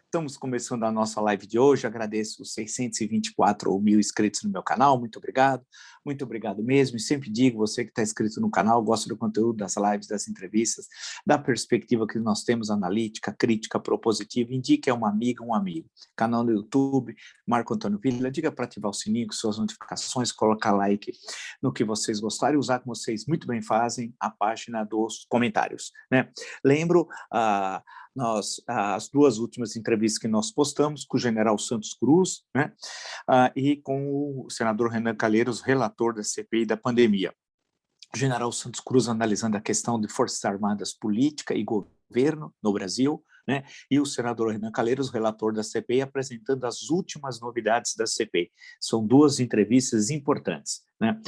Estamos começando a nossa live de hoje. Agradeço os 624 mil inscritos no meu canal. Muito obrigado mesmo. E sempre digo, você que está inscrito no canal, gosta do conteúdo das lives, das entrevistas, da perspectiva que nós temos analítica, crítica, propositiva, indique a uma amiga, um amigo. Canal no YouTube, Marco Antônio Villa, diga para ativar o sininho com suas notificações, colocar like no que vocês gostarem, usar como vocês muito bem fazem a página dos comentários, né? Lembro as duas últimas entrevistas que nós postamos com o general Santos Cruz, né, e com o senador Renan Calheiros, relator da CPI da pandemia. O general Santos Cruz analisando a questão de Forças Armadas, política e governo no Brasil, né, e o senador Renan Calheiros, relator da CPI, apresentando as últimas novidades da CPI. São duas entrevistas importantes, né?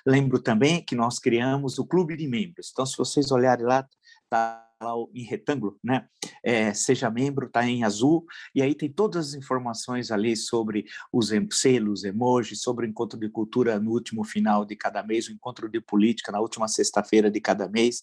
Lembro também que nós criamos o Clube de Membros. Então, se vocês olharem lá, está lá em retângulo, né? Seja membro, está em azul, e aí tem todas as informações ali sobre os selos, emojis, sobre o encontro de cultura no último final de cada mês, o encontro de política na última sexta-feira de cada mês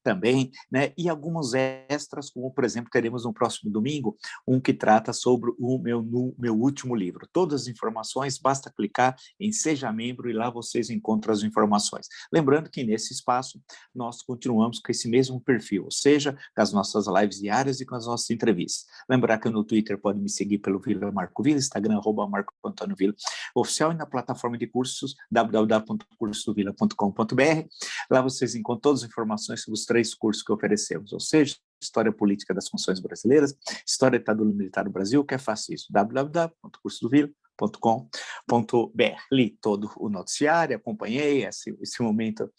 também, né? E alguns extras, como, por exemplo, teremos no próximo domingo, um que trata sobre o meu último livro. Todas as informações, basta clicar em Seja Membro e lá vocês encontram as informações. Lembrando que nesse espaço nós continuamos com esse mesmo perfil, ou seja, com as nossas lives diárias e com as nossas entrevistas. Lembrar que no Twitter pode me seguir pelo Villa Marco Villa, Instagram, @Marco Antônio Villa oficial, e na plataforma de cursos, www.cursosdovilla.com.br. Lá vocês encontram todas as informações sobre os 3 cursos que oferecemos, ou seja, História Política das Funções Brasileiras, História da Ditadura Militar do Brasil, que é fácil isso, www.cursosdovilla.com.br. Li todo o noticiário, acompanhei esse momento.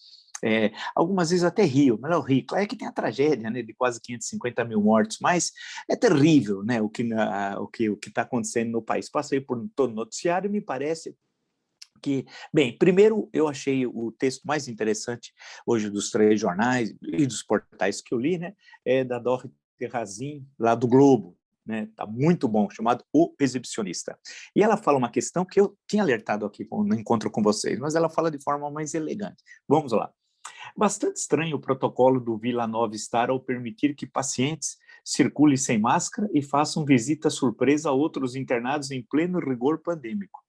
Algumas vezes até rio, mas não rio. Claro que tem a tragédia, né, de quase 550 mil mortos, mas é terrível, né, o que está acontecendo no país. Passei por todo o noticiário e me parece que, bem, primeiro eu achei o texto mais interessante hoje dos 3 jornais e dos portais que eu li, né, da Dorothy Terrazin, lá do Globo, né, tá muito bom, chamado O Exibicionista. E ela fala uma questão que eu tinha alertado aqui no encontro com vocês, mas ela fala de forma mais elegante. Vamos lá. Bastante estranho o protocolo do Vila Nova Star ao permitir que pacientes circulem sem máscara e façam visita surpresa a outros internados em pleno rigor pandêmico.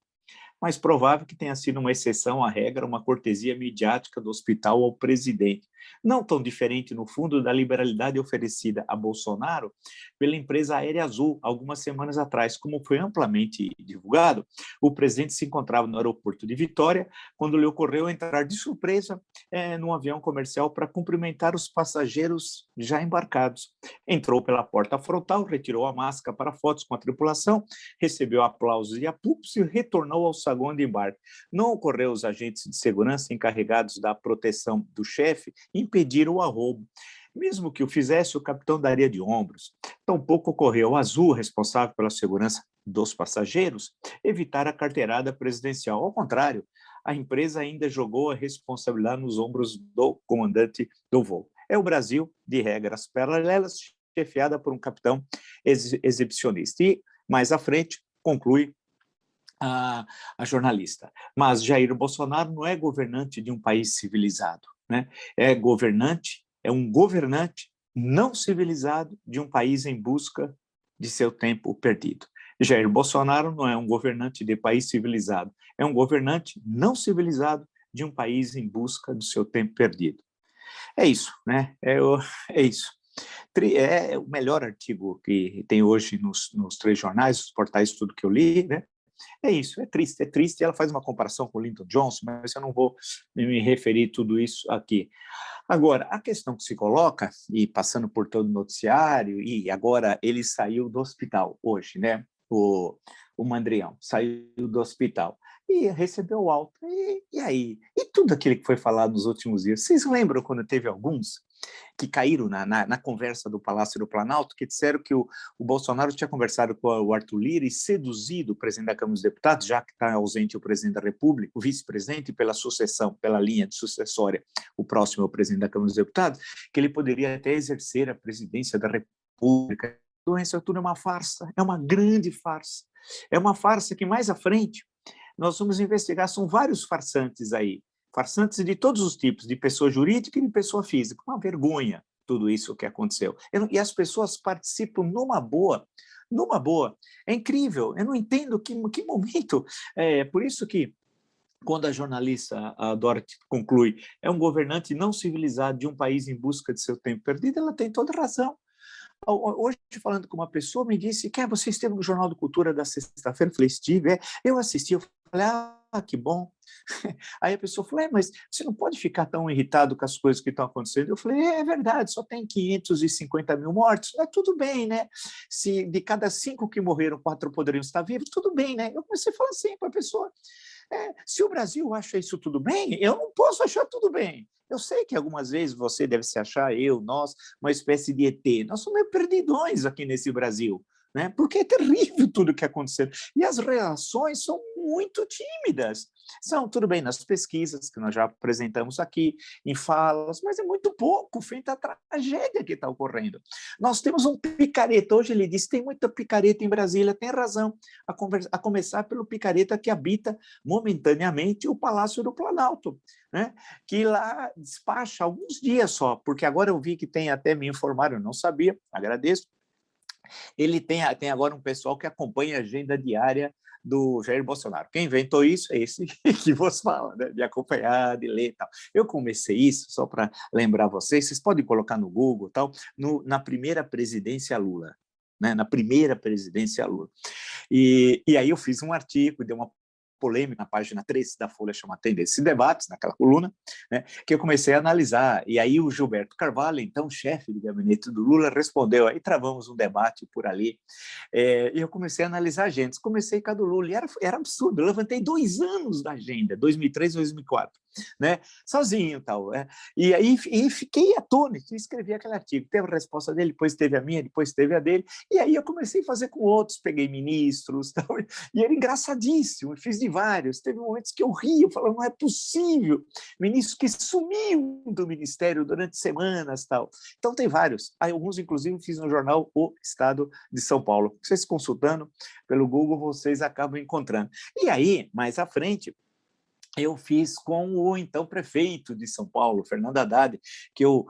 Mais provável que tenha sido uma exceção à regra, uma cortesia midiática do hospital ao presidente. Não tão diferente, no fundo, da liberalidade oferecida a Bolsonaro pela empresa Aérea Azul, algumas semanas atrás. Como foi amplamente divulgado, o presidente se encontrava no aeroporto de Vitória quando lhe ocorreu entrar de surpresa num avião comercial para cumprimentar os passageiros já embarcados. Entrou pela porta frontal, retirou a máscara para fotos com a tripulação, recebeu aplausos e apupos e retornou ao saguão de embarque. Não ocorreu os agentes de segurança encarregados da proteção do chefe impedir o arroubo. Mesmo que o fizesse, o capitão daria de ombros. Tampouco ocorreu o Azul, responsável pela segurança dos passageiros, evitar a carteirada presidencial. Ao contrário, a empresa ainda jogou a responsabilidade nos ombros do comandante do voo. É o Brasil de regras paralelas, chefiada por um capitão exibicionista. E, mais à frente, conclui a jornalista. Mas Jair Bolsonaro não é governante de um país civilizado, né? É um governante não civilizado de um país em busca de seu tempo perdido. Jair Bolsonaro não é um governante de país civilizado, é um governante não civilizado de um país em busca do seu tempo perdido. É isso, né? É isso. É o melhor artigo que tem hoje nos 3 jornais, os portais, tudo que eu li, né? É isso, é triste. Ela faz uma comparação com o Lyndon Johnson, mas eu não vou me referir a tudo isso aqui. Agora, a questão que se coloca, e passando por todo o noticiário, e agora ele saiu do hospital hoje, né? O Mandrião saiu do hospital e recebeu alta. E aí? E tudo aquilo que foi falado nos últimos dias? Vocês lembram quando teve alguns que caíram na conversa do Palácio do Planalto, que disseram que o Bolsonaro tinha conversado com o Arthur Lira e seduzido o presidente da Câmara dos Deputados, já que está ausente o presidente da República, o vice-presidente, pela sucessão, pela linha de sucessória, o próximo é o presidente da Câmara dos Deputados, que ele poderia até exercer a presidência da República. Então, isso tudo é uma farsa, é uma grande farsa. É uma farsa que mais à frente nós vamos investigar, são vários farsantes aí, farsantes de todos os tipos, de pessoa jurídica e de pessoa física. Uma vergonha tudo isso que aconteceu. E as pessoas participam numa boa numa boa. É incrível, eu não entendo que momento. Por isso que, quando a jornalista a Dorothy conclui, é um governante não civilizado de um país em busca de seu tempo perdido, ela tem toda razão. Hoje, falando com uma pessoa, me disse que você esteve no Jornal do Cultura da sexta-feira. Eu falei, estive, eu assisti, eu falei, que bom. Aí a pessoa falou, mas você não pode ficar tão irritado com as coisas que estão acontecendo. Eu falei, é verdade, só tem 550 mil mortos, tudo bem, né? Se de cada 5 que morreram, 4 poderiam estar vivos, tudo bem, né? Eu comecei a falar assim para a pessoa, se o Brasil acha isso tudo bem, eu não posso achar tudo bem. Eu sei que algumas vezes você deve se achar, nós, uma espécie de ET. Nós somos meio perdidões aqui nesse Brasil, né? Porque é terrível tudo que aconteceu. E as reações são muito tímidas. São, tudo bem, nas pesquisas que nós já apresentamos aqui, em falas, mas é muito pouco frente à tragédia que está ocorrendo. Nós temos um picareta, hoje ele disse, tem muita picareta em Brasília, tem razão, a começar pelo picareta que habita momentaneamente o Palácio do Planalto, né? Que lá despacha alguns dias só, porque agora eu vi que tem, até me informaram, eu não sabia, agradeço, ele tem agora um pessoal que acompanha a agenda diária do Jair Bolsonaro. Quem inventou isso é esse que vos fala, né? De acompanhar, de ler e tal. Eu comecei isso, só para lembrar vocês podem colocar no Google, tal, na primeira presidência Lula. Né? Na primeira presidência Lula. E aí eu fiz um artigo, dei uma polêmica na página 13 da Folha, chama Tendências e Debates, naquela coluna, né, que eu comecei a analisar. E aí o Gilberto Carvalho, então chefe do gabinete do Lula, respondeu, aí travamos um debate por ali, e eu comecei a analisar agendas. Comecei com a do Lula, e era absurdo, eu levantei 2 anos da agenda, 2003 e 2004. Né? Sozinho tal. E aí fiquei atônito e escrevi aquele artigo. Teve a resposta dele, depois teve a minha, depois teve a dele. E aí eu comecei a fazer com outros, peguei ministros, tal, e era engraçadíssimo, fiz de vários. Teve momentos que eu ria, eu falava, não é possível. Ministro que sumiu do ministério durante semanas, tal. Então tem vários. Alguns, inclusive, fiz no jornal O Estado de São Paulo. Vocês consultando pelo Google, vocês acabam encontrando. E aí, mais à frente, eu fiz com o então prefeito de São Paulo, Fernando Haddad, que eu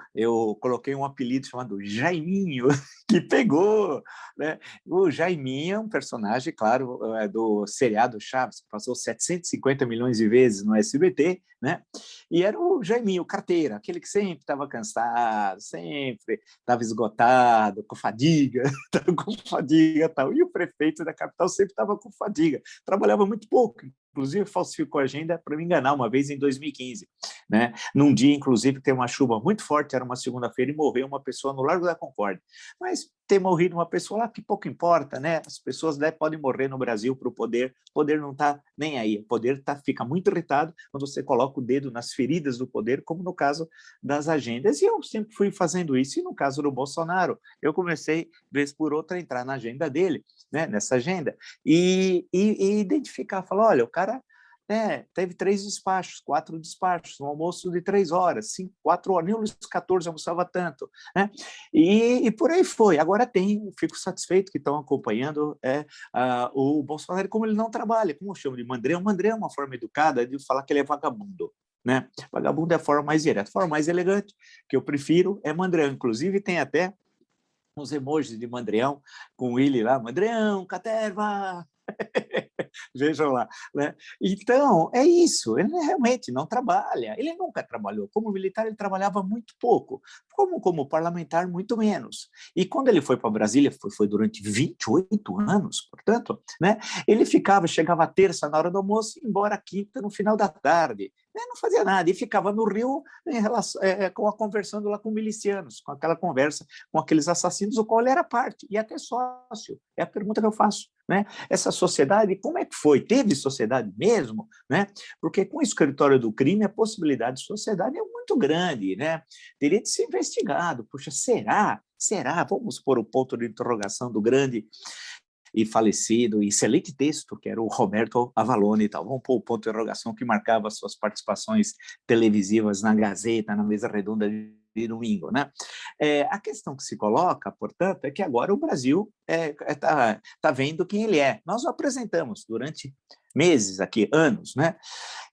coloquei um apelido chamado Jaiminho, que pegou. Né? O Jaiminho é um personagem, claro, do seriado Chaves, que passou 750 milhões de vezes no SBT, né? E era o Jaiminho, carteira, aquele que sempre estava cansado, sempre estava esgotado, com fadiga, tal. E o prefeito da capital sempre estava com fadiga, trabalhava muito pouco, inclusive falsificou a agenda para me enganar uma vez em 2015, né? Num dia, inclusive, tem uma chuva muito forte, era uma segunda-feira, e morreu uma pessoa no Largo da Concórdia. Mas ter morrido uma pessoa lá, que pouco importa, né? As pessoas podem morrer no Brasil para o poder não está nem aí. O poder fica muito irritado quando você coloca o dedo nas feridas do poder, como no caso das agendas. E eu sempre fui fazendo isso. E no caso do Bolsonaro, eu comecei, vez por outra, a entrar na agenda dele, né? Nessa agenda, e identificar, falar, olha, o cara teve 3 despachos, 4 despachos, um almoço de 3 horas, 5, 4 horas, nem o Luiz XIV almoçava tanto, né? E por aí foi. Agora fico satisfeito que estão acompanhando o Bolsonaro, como ele não trabalha, como eu chamo de mandreão. Mandreão é uma forma educada de falar que ele é vagabundo. Né? Vagabundo é a forma mais direta. A forma mais elegante, que eu prefiro, é mandreão. Inclusive, tem até uns emojis de mandreão, com ele lá, mandreão, caterva, vejam lá. Né? Então, é isso, ele realmente não trabalha, ele nunca trabalhou. Como militar, ele trabalhava muito pouco, como parlamentar, muito menos. E quando ele foi para Brasília, foi durante 28 anos, portanto, né? Ele chegava à terça na hora do almoço e ia embora à quinta no final da tarde. Não fazia nada, e ficava no Rio conversando lá com milicianos, com aquela conversa com aqueles assassinos, do qual ele era parte, e até sócio. É a pergunta que eu faço. Né? Essa sociedade, como é que foi? Teve sociedade mesmo? Né? Porque com o escritório do crime, a possibilidade de sociedade é muito grande. Né? Teria de ser investigado. Puxa, será? Será? Vamos pôr o ponto de interrogação do grande e falecido, excelente texto, que era o Roberto Avalone e tal. Vamos pôr o ponto de interrogação que marcava as suas participações televisivas na Gazeta, na mesa redonda de domingo. Né? A questão que se coloca, portanto, é que agora o Brasil está vendo quem ele é. Nós o apresentamos durante meses aqui, anos, né?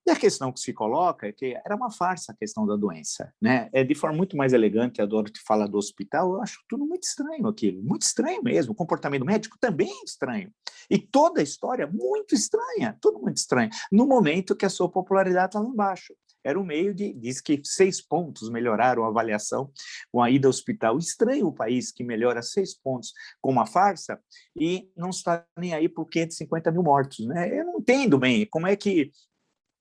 E a questão que se coloca é que era uma farsa a questão da doença, né? De forma muito mais elegante, a Dorothy fala do hospital, eu acho tudo muito estranho aquilo, muito estranho mesmo, o comportamento médico também é estranho, e toda a história muito estranha, tudo muito estranho, no momento que a sua popularidade estava embaixo. Era um meio diz que 6 pontos melhoraram a avaliação com a ida ao hospital. Estranho o país que melhora 6 pontos com uma farsa e não está nem aí por 550 mil mortos, né? Eu não entendo bem como é que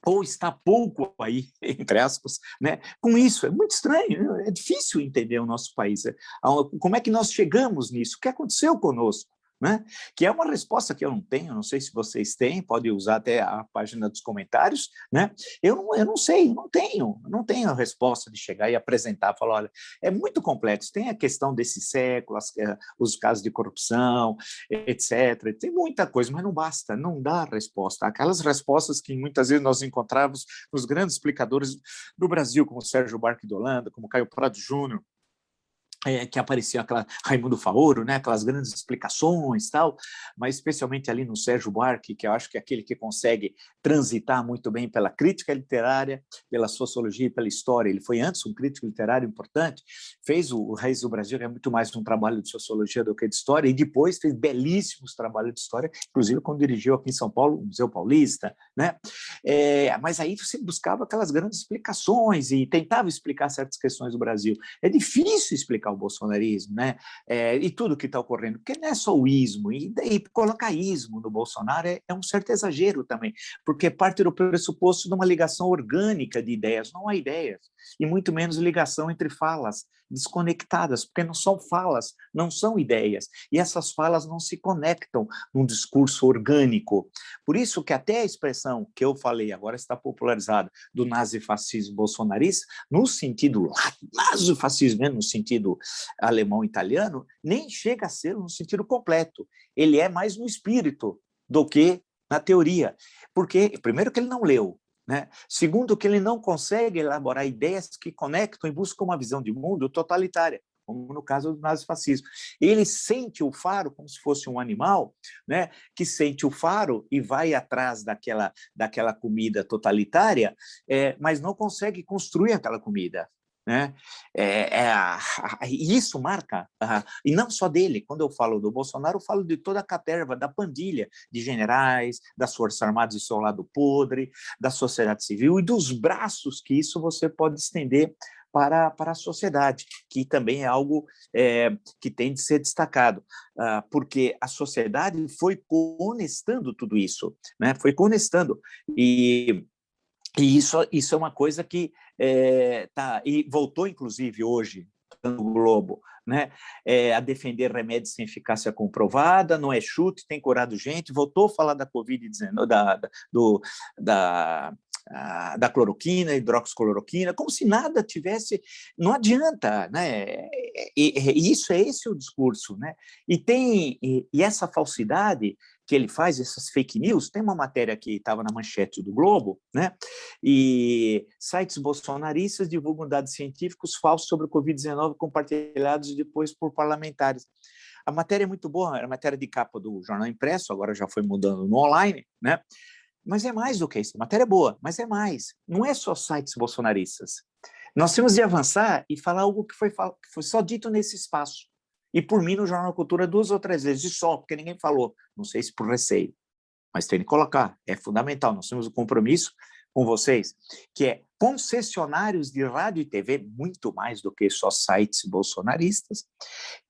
ou está pouco aí, entre aspas, né? Com isso. É muito estranho, é difícil entender o nosso país. Como é que nós chegamos nisso? O que aconteceu conosco? Né? Que é uma resposta que eu não tenho, não sei se vocês têm, pode usar até a página dos comentários, né? Eu não sei, não tenho a resposta de chegar e apresentar, falar, olha, é muito complexo, tem a questão desse século, os casos de corrupção, etc. Tem muita coisa, mas não basta, não dá resposta. Aquelas respostas que muitas vezes nós encontrávamos nos grandes explicadores do Brasil, como Sérgio Barque de Holanda, como Caio Prado Júnior, que aparecia aquela Raimundo Faoro, né, aquelas grandes explicações tal, mas especialmente ali no Sérgio Buarque, que eu acho que é aquele que consegue transitar muito bem pela crítica literária, pela sociologia e pela história. Ele foi antes um crítico literário importante, fez o Reis do Brasil, que é muito mais um trabalho de sociologia do que de história, e depois fez belíssimos trabalhos de história, inclusive quando dirigiu aqui em São Paulo o Museu Paulista, né? Mas aí você buscava aquelas grandes explicações e tentava explicar certas questões do Brasil. É difícil explicar o bolsonarismo, né? E tudo que está ocorrendo, porque não é só o ismo, e daí colocar ismo no Bolsonaro é um certo exagero também, porque parte do pressuposto de uma ligação orgânica de ideias, não há ideias, e muito menos ligação entre falas desconectadas, porque não são falas, não são ideias, e essas falas não se conectam num discurso orgânico. Por isso que até a expressão que eu falei agora está popularizada do nazifascismo bolsonarista, no sentido nazifascismo, no sentido alemão-italiano, nem chega a ser no sentido completo. Ele é mais no espírito do que na teoria. Porque, primeiro, que ele não leu, né? Segundo, que ele não consegue elaborar ideias que conectam e buscam uma visão de mundo totalitária, como no caso do nazifascismo. Ele sente o faro como se fosse um animal, né, que sente o faro e vai atrás daquela comida totalitária, mas não consegue construir aquela comida. Né? Isso marca, e não só dele, quando eu falo do Bolsonaro, eu falo de toda a caterva, da pandilha de generais, das Forças Armadas e seu lado podre, da sociedade civil e dos braços que isso você pode estender para a sociedade, que também é algo que tem de ser destacado, porque a sociedade foi conectando tudo isso, né? Foi conectando, e isso é uma coisa que e voltou, inclusive, hoje, no Globo, né, a defender remédios sem eficácia comprovada, não é chute, tem curado gente, voltou a falar da Covid-19, da cloroquina, hidroxicloroquina, como se nada tivesse, não adianta, né? Isso é esse o discurso, né? E essa falsidade que ele faz, essas fake news, tem uma matéria que estava na manchete do Globo, né? E sites bolsonaristas divulgam dados científicos falsos sobre o Covid-19 compartilhados depois por parlamentares. A matéria é muito boa, era matéria de capa do jornal impresso, agora já foi mudando no online, né? Mas é mais do que isso. A matéria é boa, mas é mais. Não é só sites bolsonaristas. Nós temos de avançar e falar algo que foi só dito nesse espaço. E por mim, no Jornal Cultura, 2 ou 3 vezes, e só, porque ninguém falou. Não sei se por receio, mas tem que colocar. É fundamental. Nós temos um compromisso com vocês, que é concessionários de rádio e TV, muito mais do que só sites bolsonaristas,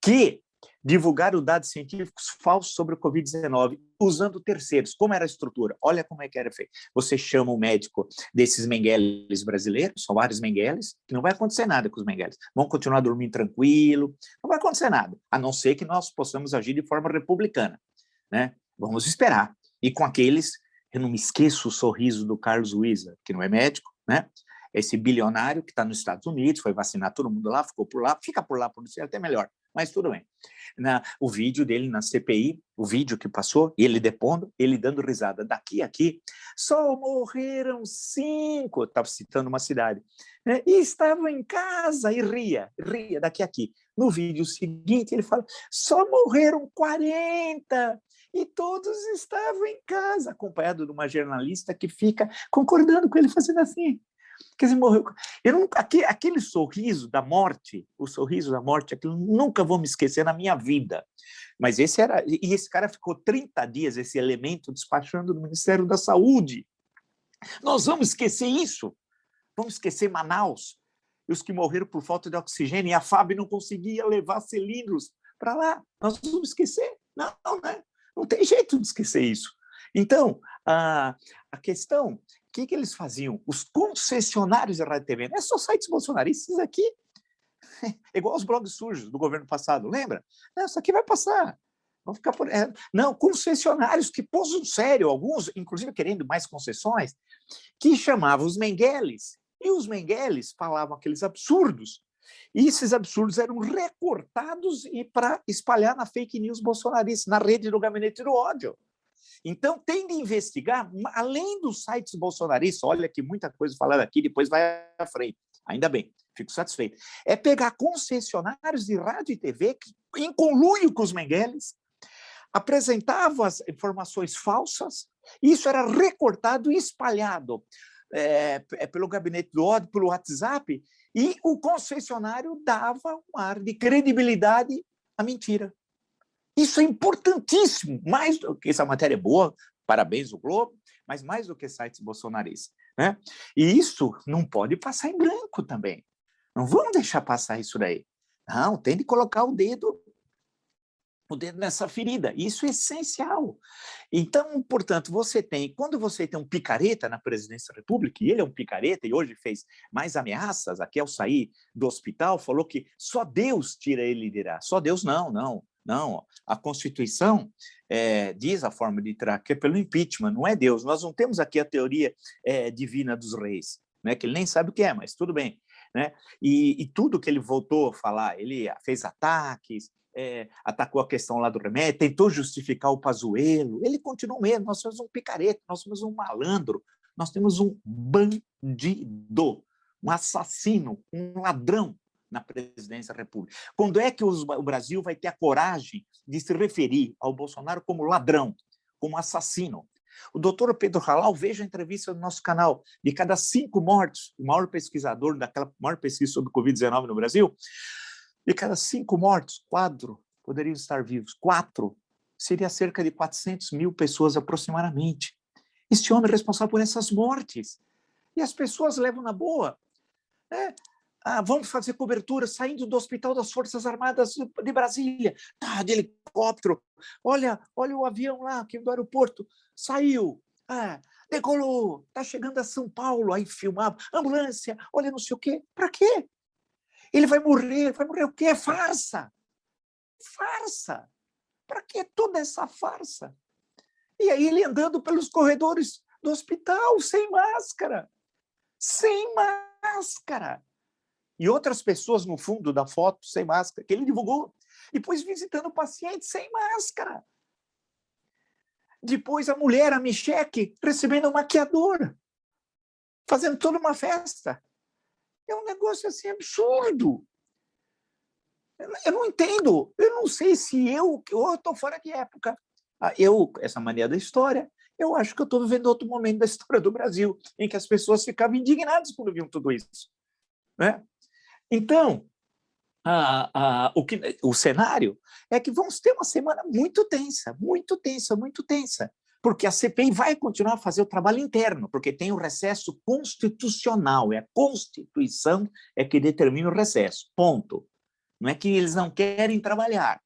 que divulgaram dados científicos falsos sobre o Covid-19, usando terceiros. Como era a estrutura? Olha como é que era feito. Você chama o médico desses mengueles brasileiros, são vários mengueles, que não vai acontecer nada com os mengueles. Vão continuar dormindo tranquilo, não vai acontecer nada, a não ser que nós possamos agir de forma republicana, né? Vamos esperar. E com aqueles, eu não me esqueço o sorriso do Carlos Wieser, que não é médico, né? Esse bilionário que está nos Estados Unidos, foi vacinar todo mundo lá, ficou por lá, fica por lá, por isso é até melhor, mas tudo bem. O vídeo dele na CPI, o vídeo que passou, ele depondo, ele dando risada, daqui a aqui, só morreram 5, estava citando uma cidade, né? E estavam em casa e ria daqui a aqui. No vídeo seguinte, ele fala, só morreram 40, E todos estavam em casa, acompanhado de uma jornalista que fica concordando com ele, fazendo assim. Quer dizer, morreu. Aquele sorriso da morte, o sorriso da morte, aquilo nunca vou me esquecer na minha vida. Mas esse cara ficou 30 dias, esse elemento, despachando no Ministério da Saúde. Nós vamos esquecer isso? Vamos esquecer Manaus? E os que morreram por falta de oxigênio, e a FAB não conseguia levar cilindros para lá. Nós vamos esquecer? Não, né? Não tem jeito de esquecer isso. Então, a questão, o que eles faziam? Os concessionários de rádio e TV, não é só sites bolsonaristas aqui, é igual os blogs sujos do governo passado, lembra? Não, isso aqui vai passar. Vão ficar por... Não, concessionários que posam sério, alguns, inclusive querendo mais concessões, que chamavam os Mengueles. E os Mengueles falavam aqueles absurdos. E esses absurdos eram recortados para espalhar na fake news bolsonarista, na rede do gabinete do ódio. Então, tem de investigar, além dos sites bolsonaristas, olha que muita coisa falada aqui, depois vai à frente. Ainda bem, fico satisfeito. É pegar concessionários de rádio e TV que, em conluio com os Mengueles, apresentavam as informações falsas, e isso era recortado e espalhado pelo gabinete do ódio, pelo WhatsApp, e o concessionário dava um ar de credibilidade à mentira. Isso é importantíssimo, mais do que essa matéria é boa, parabéns o Globo, mas mais do que sites bolsonaristas, né? E isso não pode passar em branco também. Não vamos deixar passar isso daí. Não, tem de colocar o dedo nessa ferida. Isso é essencial. Então, portanto, quando você tem um picareta na presidência da República, e ele é um picareta, e hoje fez mais ameaças, aqui ao sair do hospital, falou que só Deus tira ele de lá. Só Deus não. A Constituição diz a forma de tirar, que é pelo impeachment, não é Deus. Nós não temos aqui a teoria divina dos reis, né, que ele nem sabe o que é, mas tudo bem. Né? E tudo que ele voltou a falar, ele fez ataques, atacou a questão lá do remédio, tentou justificar o Pazuello, ele continuou mesmo, nós somos um picareta, nós somos um malandro, nós temos um bandido, um assassino, um ladrão na presidência da República. Quando é que o Brasil vai ter a coragem de se referir ao Bolsonaro como ladrão, como assassino? O doutor Pedro Halal, veja a entrevista no nosso canal, de cada 5 mortos, o maior pesquisador daquela maior pesquisa sobre Covid-19 no Brasil, de cada 5 mortos, 4 poderiam estar vivos. 4 seria cerca de 400 mil pessoas aproximadamente. Este homem é responsável por essas mortes. E as pessoas levam na boa. Né? Vamos fazer cobertura saindo do Hospital das Forças Armadas de Brasília. Tá, de helicóptero. Olha o avião lá, aqui do aeroporto. Saiu. Decolou. Está chegando a São Paulo. Aí filmava. Ambulância. Olha não sei o quê. Para quê? Ele vai morrer o quê? É farsa! Farsa! Para que toda essa farsa? E aí ele andando pelos corredores do hospital, sem máscara! Sem máscara! E outras pessoas no fundo da foto, sem máscara, que ele divulgou. Depois visitando o paciente sem máscara. Depois a mulher, a Micheque, recebendo um maquiador. Fazendo toda uma festa. É um negócio assim absurdo. Eu não entendo. Eu não sei se eu estou fora de época. Essa mania da história, eu acho que eu estou vivendo outro momento da história do Brasil, em que as pessoas ficavam indignadas quando viam tudo isso. Né? Então, o cenário é que vamos ter uma semana muito tensa, porque a CPI vai continuar a fazer o trabalho interno, porque tem o recesso constitucional, é a Constituição que determina o recesso, ponto. Não é que eles não querem trabalhar,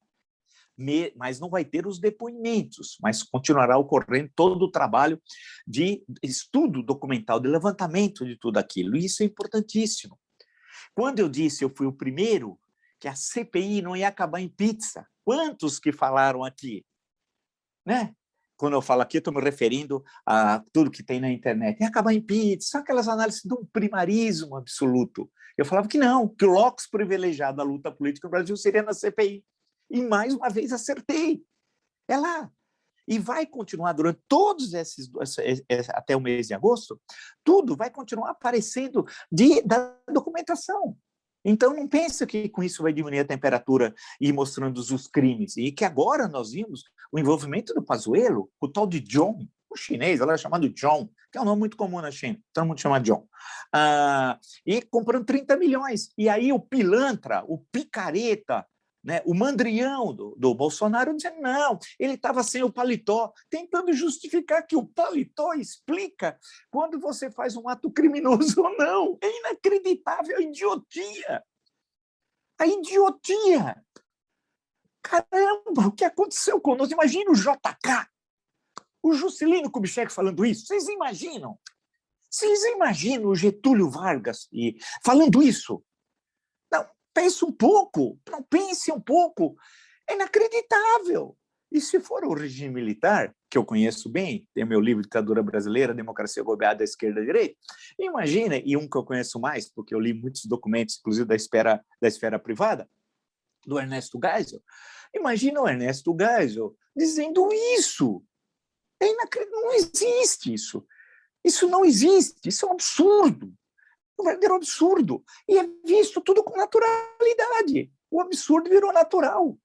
mas não vai ter os depoimentos, mas continuará ocorrendo todo o trabalho de estudo documental, de levantamento de tudo aquilo, e isso é importantíssimo. Quando eu disse eu fui o primeiro, que a CPI não ia acabar em pizza, quantos que falaram aqui? Né? Quando eu falo aqui, estou me referindo a tudo que tem na internet. Ia acabar em pizza, são aquelas análises de um primarismo absoluto. Eu falava que não, que o locus privilegiado da luta política no Brasil seria na CPI. E, mais uma vez, acertei. É lá. E vai continuar durante todos até o mês de agosto, tudo vai continuar aparecendo da documentação. Então, não pensa que com isso vai diminuir a temperatura e ir mostrando os crimes. E que agora nós vimos o envolvimento do Pazuello, o tal de John, o chinês, ela é chamado John, que é um nome muito comum na China, todo mundo chama John. E comprando 30 milhões. E aí o pilantra, o picareta, né, o mandrião do Bolsonaro dizendo não, ele estava sem o paletó, tentando justificar que o paletó explica quando você faz um ato criminoso ou não. É inacreditável a idiotia. A idiotia. Caramba, o que aconteceu conosco? Imagina o JK, o Juscelino Kubitschek falando isso. Vocês imaginam? Vocês imaginam o Getúlio Vargas falando isso? Não, pense um pouco. Não, pense um pouco. É inacreditável. E se for o regime militar, que eu conheço bem, tem o meu livro Ditadura Brasileira, Democracia Golpeada da Esquerda e Direita, imagina, e um que eu conheço mais, porque eu li muitos documentos, inclusive da esfera privada, do Ernesto Geisel, imagina o Ernesto Geisel dizendo isso. Não existe isso. Isso não existe, isso é um absurdo. Um verdadeiro absurdo. E é visto tudo com naturalidade. O absurdo virou natural.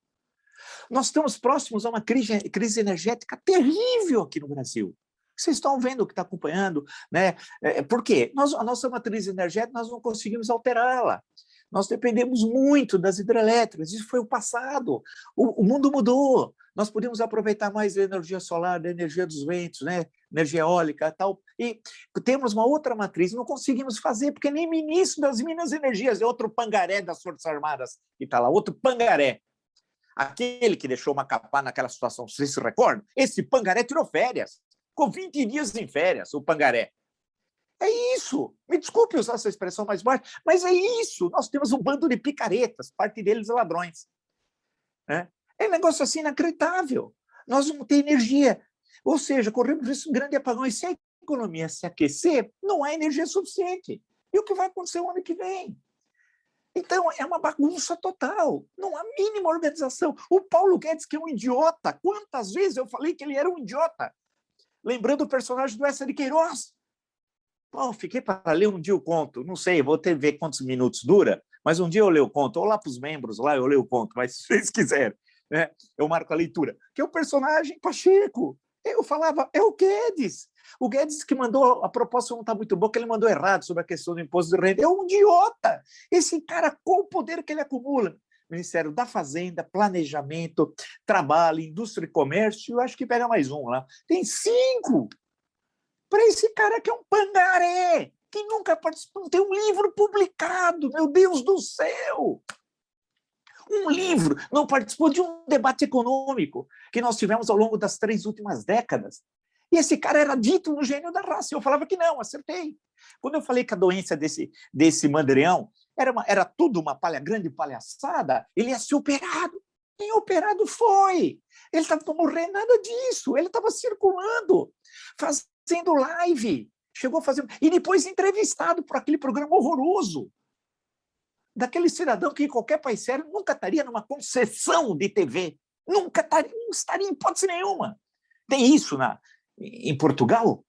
Nós estamos próximos a uma crise energética terrível aqui no Brasil. Vocês estão vendo o que está acompanhando, né? Por quê? A nossa matriz energética, nós não conseguimos alterá-la. Nós dependemos muito das hidrelétricas, isso foi o passado. O mundo mudou. Nós podemos aproveitar mais da energia solar, da energia dos ventos, né? Energia eólica e tal. E temos uma outra matriz, não conseguimos fazer, porque nem ministro das Minas e Energias, é outro pangaré das Forças Armadas que está lá, outro pangaré. Aquele que deixou Macapá naquela situação, vocês se recordam? Esse pangaré tirou férias, ficou 20 dias em férias, o pangaré. É isso. Me desculpe usar essa expressão mais baixa, mas é isso. Nós temos um bando de picaretas, parte deles ladrões. É um negócio assim inacreditável. Nós vamos ter energia. Ou seja, corremos risco de um grande apagão. E se a economia se aquecer, não há energia suficiente. E o que vai acontecer o ano que vem? Então, é uma bagunça total. Não há mínima organização. O Paulo Guedes, que é um idiota. Quantas vezes eu falei que ele era um idiota? Lembrando o personagem do Essa de Queiroz. Pô, fiquei para ler um dia o conto. Não sei, vou ter que ver quantos minutos dura, mas um dia eu leio o conto. Ou lá para os membros, lá eu leio o conto, mas se vocês quiserem, né, eu marco a leitura. Que é o personagem Pacheco. Eu falava, é o Guedes. O Guedes que mandou, a proposta não está muito boa, que ele mandou errado sobre a questão do imposto de renda. É um idiota. Esse cara, qual o poder que ele acumula? Ministério da Fazenda, Planejamento, Trabalho, Indústria e Comércio, eu acho que pega mais um lá. Tem 5 para esse cara que é um pangaré, que nunca participou, não tem um livro publicado, meu Deus do céu! Um livro, não participou de um debate econômico que nós tivemos ao longo das 3 últimas décadas. E esse cara era dito um gênio da raça. Eu falava que não, acertei. Quando eu falei que a doença desse mandrião era tudo uma grande palhaçada, ele ia ser operado. E operado foi. Ele estava morrendo, nada disso. Ele estava circulando, fazendo live. Chegou a fazer... E depois entrevistado por aquele programa horroroso. Daquele cidadão que em qualquer país sério nunca estaria numa concessão de TV. Nunca estaria em hipótese nenhuma. Tem isso em Portugal?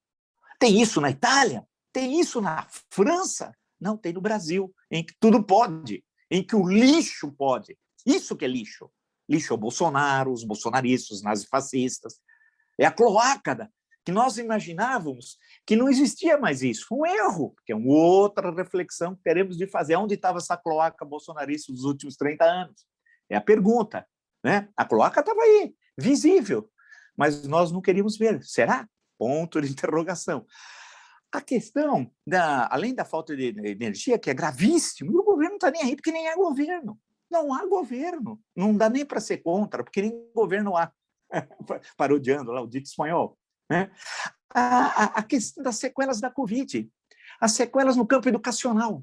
Tem isso na Itália? Tem isso na França? Não, tem no Brasil, em que tudo pode, em que o lixo pode. Isso que é lixo. Lixo é o Bolsonaro, os bolsonaristas, os nazifascistas. É a cloaca que nós imaginávamos que não existia mais isso. Foi um erro, que é uma outra reflexão que teremos de fazer. Onde estava essa cloaca bolsonarista dos últimos 30 anos? É a pergunta. Né? A cloaca estava aí, visível, mas nós não queríamos ver. Será? Ponto de interrogação. A questão, além da falta de energia, que é gravíssimo, o governo não está nem aí, porque nem há governo. Não há governo. Não dá nem para ser contra, porque nem governo há. Parodiando lá o dito espanhol. Né? A questão das sequelas da Covid, as sequelas no campo educacional.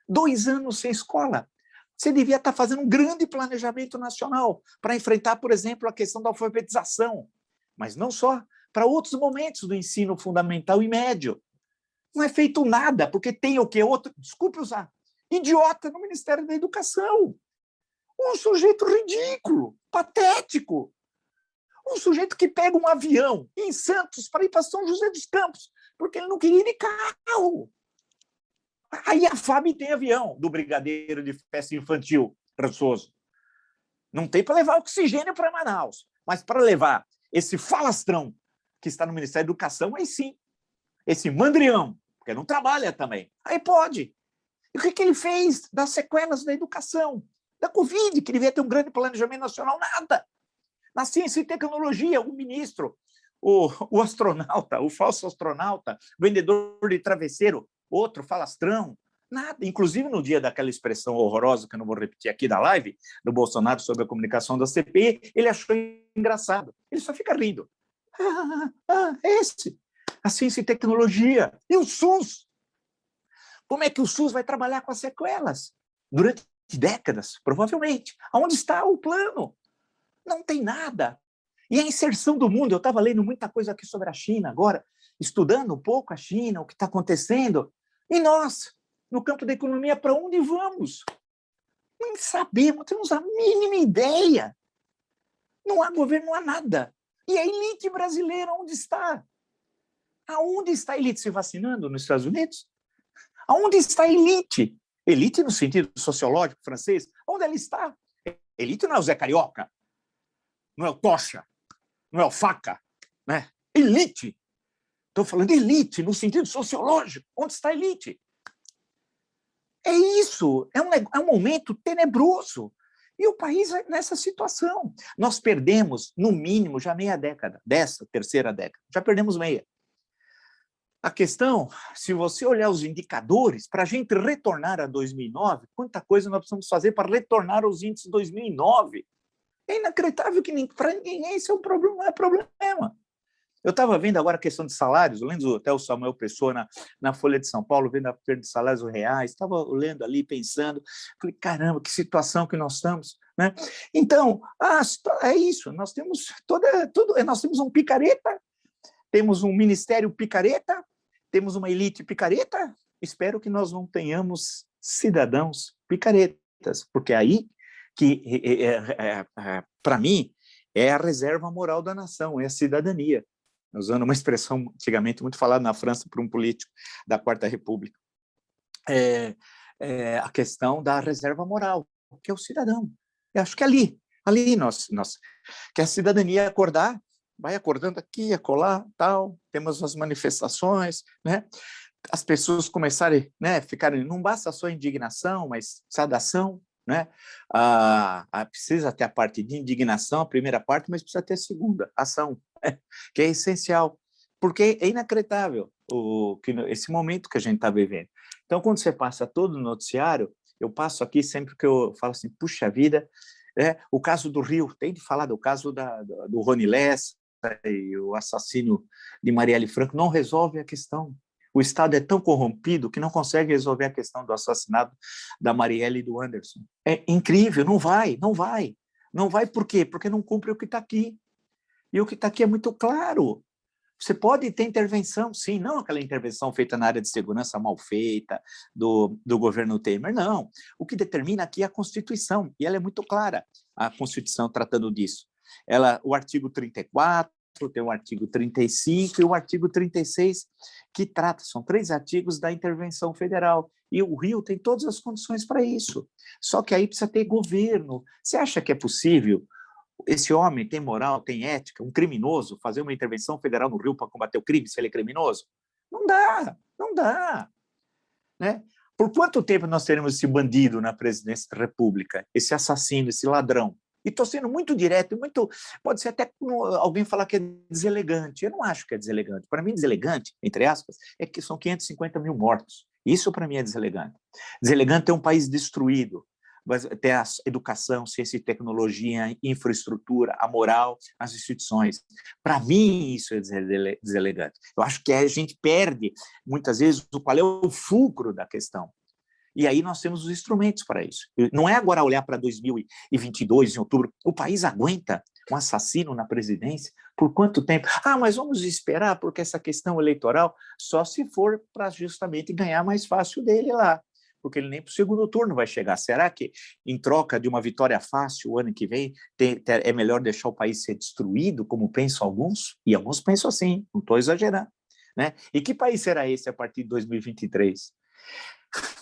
2 anos sem escola. Você devia estar fazendo um grande planejamento nacional para enfrentar, por exemplo, a questão da alfabetização, mas não só, para outros momentos do ensino fundamental e médio. Não é feito nada, porque tem o quê? Desculpe usar, idiota no Ministério da Educação. Um sujeito ridículo, patético. Um sujeito que pega um avião em Santos para ir para São José dos Campos, porque ele não queria ir de carro. Aí a FAB tem avião do brigadeiro de festa infantil, rançoso. Não tem para levar oxigênio para Manaus, mas para levar esse falastrão que está no Ministério da Educação, aí sim. Esse mandrião, porque não trabalha também. Aí pode. E o que ele fez das sequelas da educação? Da Covid, que devia ter um grande planejamento nacional, nada. Na ciência e tecnologia, o ministro, o astronauta, o falso astronauta, vendedor de travesseiro, outro falastrão, nada. Inclusive, no dia daquela expressão horrorosa, que eu não vou repetir aqui da live, do Bolsonaro sobre a comunicação da CPI, ele achou engraçado. Ele só fica rindo. Esse. A ciência e tecnologia. E o SUS? Como é que o SUS vai trabalhar com as sequelas? Durante décadas, provavelmente. Aonde está o plano? Não tem nada. E a inserção do mundo, eu estava lendo muita coisa aqui sobre a China agora, estudando um pouco a China, o que está acontecendo. E nós, no campo da economia, para onde vamos? Nem sabemos, temos a mínima ideia. Não há governo, não há nada. E a elite brasileira, onde está? Aonde está a elite se vacinando nos Estados Unidos? Aonde está a elite? Elite no sentido sociológico francês? Onde ela está? Elite não é o Zé Carioca, não é o Tocha, não é o Faca, né? Elite. Estou falando de elite no sentido sociológico. Onde está a elite? É isso. É um momento tenebroso. E o país é nessa situação. Nós perdemos, no mínimo, já meia década, dessa terceira década. Já perdemos meia. A questão, se você olhar os indicadores, para a gente retornar a 2009, quanta coisa nós precisamos fazer para retornar aos índices de 2009? É inacreditável que para ninguém esse é um problema, não é problema. Eu estava vendo agora a questão de salários, lendo até o Samuel Pessoa na Folha de São Paulo, vendo a perda de salários reais, estava lendo ali, pensando, falei, caramba, que situação que nós estamos, né? Então, é isso, nós temos nós temos um picareta, temos um ministério picareta, temos uma elite picareta, espero que nós não tenhamos cidadãos picaretas, porque aí que, para mim, é a reserva moral da nação, é a cidadania. Usando uma expressão antigamente muito falada na França por um político da Quarta República. A questão da reserva moral, que é o cidadão. Eu acho que ali nós que a cidadania acordar, vai acordando aqui, acolá, tal, temos as manifestações, né? As pessoas começarem, né, ficarem, não basta só indignação, mas saudação, né? Precisa ter a parte de indignação, a primeira parte, mas precisa ter a segunda, ação, que é essencial, porque é inacreditável esse momento que a gente está vivendo. Então, quando você passa todo o noticiário, eu passo aqui sempre que eu falo assim, puxa vida, o caso do Rio, tem de falar do caso do Rony Lessa e o assassínio de Marielle Franco, não resolve a questão. O Estado é tão corrompido que não consegue resolver a questão do assassinato da Marielle e do Anderson. É incrível, não vai. Não vai por quê? Porque não cumpre o que está aqui. E o que está aqui é muito claro. Você pode ter intervenção, sim, não aquela intervenção feita na área de segurança mal feita do governo Temer, não. O que determina aqui é a Constituição, e ela é muito clara, a Constituição tratando disso. O artigo 34, tem o artigo 35 e o artigo 36, que trata, são 3 artigos da intervenção federal, e o Rio tem todas as condições para isso. Só que aí precisa ter governo. Você acha que é possível esse homem tem moral, tem ética, um criminoso, fazer uma intervenção federal no Rio para combater o crime, se ele é criminoso? Não dá. Né? Por quanto tempo nós teremos esse bandido na presidência da República, esse assassino, esse ladrão? E estou sendo muito direto, pode ser até alguém falar que é deselegante. Eu não acho que é deselegante. Para mim, deselegante, entre aspas, é que são 550 mil mortos. Isso, para mim, é deselegante. Deselegante é um país destruído, ter a educação, ciência e tecnologia, infraestrutura, a moral, as instituições. Para mim, isso é deselegante. Eu acho que a gente perde, muitas vezes, qual é o fulcro da questão. E aí nós temos os instrumentos para isso. Não é agora olhar para 2022, em outubro, o país aguenta um assassino na presidência? Por quanto tempo? Mas vamos esperar, porque essa questão eleitoral só se for para justamente ganhar mais fácil dele lá, porque ele nem para o segundo turno vai chegar. Será que, em troca de uma vitória fácil o ano que vem, é melhor deixar o país ser destruído, como pensam alguns? E alguns pensam assim, não estou exagerando. Né? E que país será esse a partir de 2023?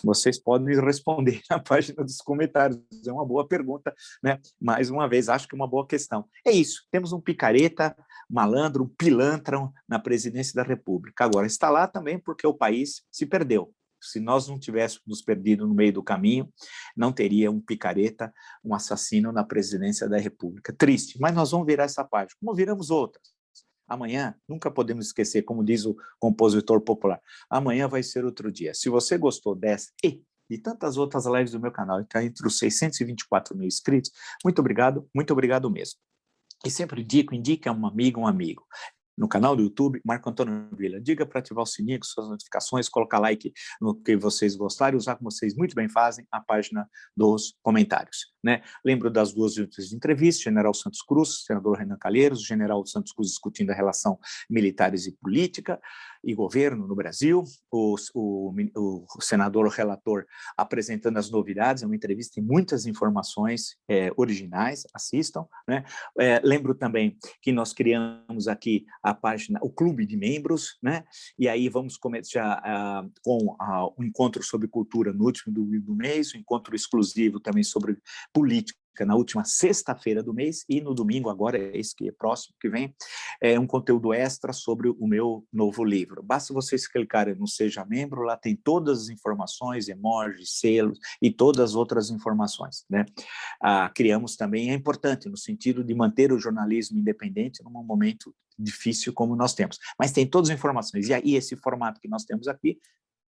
Vocês podem responder na página dos comentários. É uma boa pergunta, né? Mais uma vez, acho que é uma boa questão. É isso, temos um picareta, malandro, um pilantra na presidência da República. Agora, está lá também porque o país se perdeu. Se nós não tivéssemos nos perdido no meio do caminho, não teria um picareta, um assassino na presidência da República. Triste, mas nós vamos virar essa página, como viramos outras. Amanhã, nunca podemos esquecer, como diz o compositor popular, amanhã vai ser outro dia. Se você gostou dessa e de tantas outras lives do meu canal, está entre os 624 mil inscritos, muito obrigado mesmo. E sempre indique a um amigo. No canal do YouTube, Marco Antônio Villa. Diga para ativar o sininho com suas notificações, colocar like no que vocês gostarem, usar como vocês muito bem fazem a página dos comentários. Né? Lembro das 2 últimas entrevistas, General Santos Cruz, senador Renan Calheiros, General Santos Cruz discutindo a relação militares e política e governo no Brasil, o senador relator apresentando as novidades, é uma entrevista, tem muitas informações originais, assistam. Né? Lembro também que nós criamos aqui a página, o clube de membros, né? E aí vamos começar com o encontro sobre cultura no último domingo do mês, o encontro exclusivo também sobre política na última sexta-feira do mês, e no domingo agora, esse que é próximo, que vem, um conteúdo extra sobre o meu novo livro. Basta vocês clicarem no Seja Membro, lá tem todas as informações, emojis, selos e todas as outras informações. Né? Criamos também, é importante no sentido de manter o jornalismo independente num momento difícil como nós temos. Mas tem todas as informações, e aí esse formato que nós temos aqui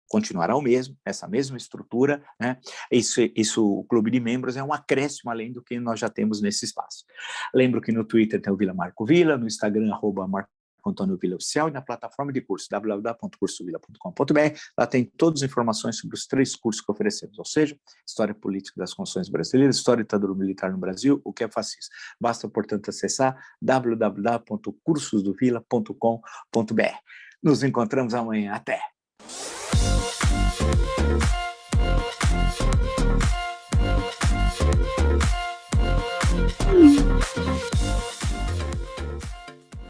continuará o mesmo, essa mesma estrutura, né? Isso, o clube de membros é um acréscimo além do que nós já temos nesse espaço. Lembro que no Twitter tem o Vila Marco Villa, no Instagram, @Marco Antônio Villa Oficial, e na plataforma de curso, www.cursovilla.com.br, lá tem todas as informações sobre os 3 cursos que oferecemos, ou seja, História Política das Constituições Brasileiras, História e Ditadura Militar no Brasil, o que é fascismo. Basta, portanto, acessar www.cursosdovilla.com.br. Nos encontramos amanhã. Até!